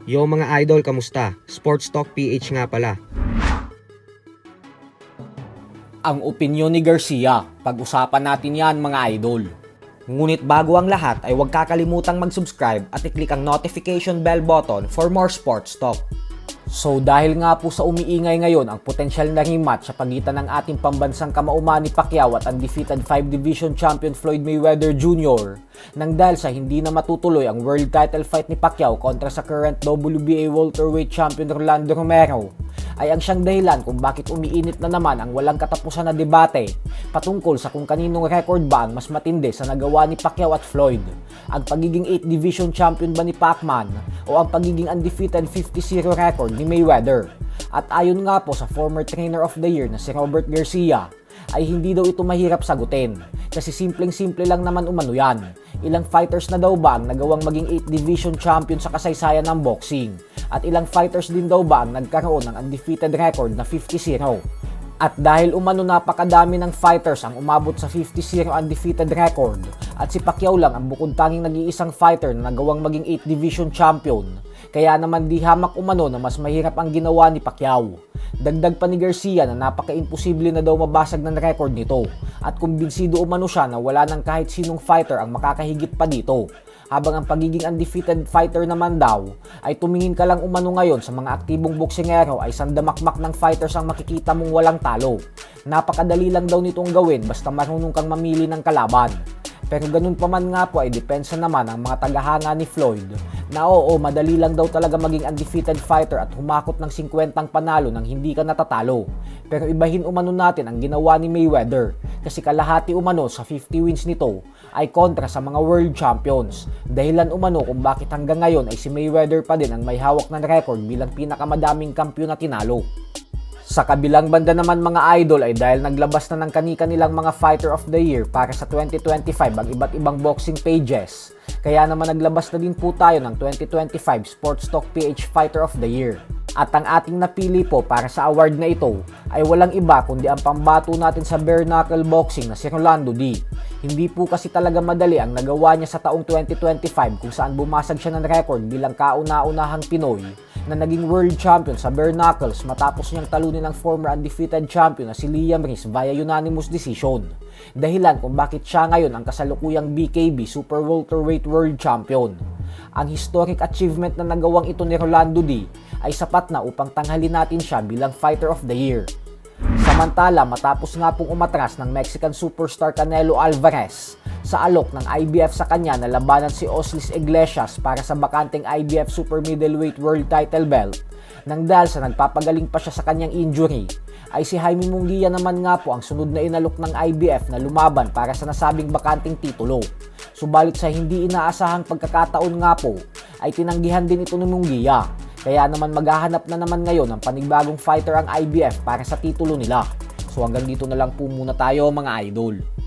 Yo mga idol, kamusta? Sports Talk PH nga pala. Ang opinyon ni Garcia, pag-usapan natin yan mga idol. Ngunit bago ang lahat ay huwag kakalimutang mag-subscribe at i-click ang notification bell button for more sports talk. So dahil nga po sa umiingay ngayon ang potensyal na rematch sa pagitan ng ating pambansang kamauman ni Pacquiao at undefeated 5 Division Champion Floyd Mayweather Jr. nang dahil sa hindi na matutuloy ang world title fight ni Pacquiao kontra sa current WBA welterweight champion Rolando Romero, ay ang siyang dahilan kung bakit umiinit na naman ang walang katapusan na debate patungkol sa kung kaninong record ba ang mas matindi sa nagawa ni Pacquiao at Floyd. Ang pagiging 8 division champion ba ni Pacman o ang pagiging undefeated 50-0 record ni Mayweather? At ayon nga po sa former trainer of the year na si Robert Garcia, ay hindi daw ito mahirap sagutin kasi simpleng-simple lang naman umano yan. Ilang fighters na daw ba ang nagawang maging 8 division champion sa kasaysayan ng boxing? At ilang fighters din daw ba ang nagkaroon ng undefeated record na 50-0? At dahil umano napakadami ng fighters ang umabot sa 50-0 undefeated record at si Pacquiao lang ang bukod tanging nag-iisang fighter na nagawang maging 8 division champion, kaya naman di hamak umano na mas mahirap ang ginawa ni Pacquiao. Dagdag pa ni Garcia na napaka-imposible na daw mabasag ng record nito at kumbinsido umano siya na wala nang kahit sinong fighter ang makakahigit pa dito. Habang ang pagiging undefeated fighter naman daw ay tumingin ka lang umano ngayon sa mga aktibong boksingero ay sandamakmak ng fighters ang makikita mong walang talo. Napakadali lang daw nitong gawin basta marunong kang mamili ng kalaban. Pero ganun pa man nga po ay depensa naman ang mga tagahanga ni Floyd na oo, madali lang daw talaga maging undefeated fighter at humakot ng 50 panalo nang hindi ka natatalo. Pero ibahin umano natin ang ginawa ni Mayweather kasi kalahati umano sa 50 wins nito ay kontra sa mga world champions. Dahilan umano kung bakit hanggang ngayon ay si Mayweather pa din ang may hawak ng record bilang pinakamadaming kampiyon na tinalo. Sa kabilang banda naman mga idol ay dahil naglabas na ng kani-kanilang mga Fighter of the Year para sa 2025 ang iba't ibang boxing pages. Kaya naman naglabas na din po tayo ng 2025 Sports Talk PH Fighter of the Year. At ang ating napili po para sa award na ito ay walang iba kundi ang pambato natin sa bare knuckle boxing na si Rolando D. Hindi po kasi talaga madali ang nagawa niya sa taong 2025 kung saan bumasag siya ng record bilang kauna-unahang Pinoy na naging world champion sa bare knuckles matapos niyang talunin ang former undefeated champion na si Liam Reese via unanimous decision. Dahilan kung bakit siya ngayon ang kasalukuyang BKB Super Welterweight World Champion. Ang historic achievement na nagawang ito ni Rolando D ay sapat na upang tanghalin natin siya bilang Fighter of the Year. Samantala, matapos nga pong umatras ng Mexican superstar Canelo Alvarez sa alok ng IBF sa kanya na labanan si Oslis Iglesias para sa bakanteng IBF Super Middleweight World Title Belt, nang dahil sa nagpapagaling pa siya sa kanyang injury, ay si Jaime Munguia naman nga po ang sunod na inalok ng IBF na lumaban para sa nasabing bakanting titulo. Subalit sa hindi inaasahang pagkakataon nga po, ay tinanggihan din ito ni Munguia. Kaya naman maghahanap na naman ngayon ng panibagong fighter ang IBF para sa titulo nila. So hanggang dito na lang po muna tayo mga idol.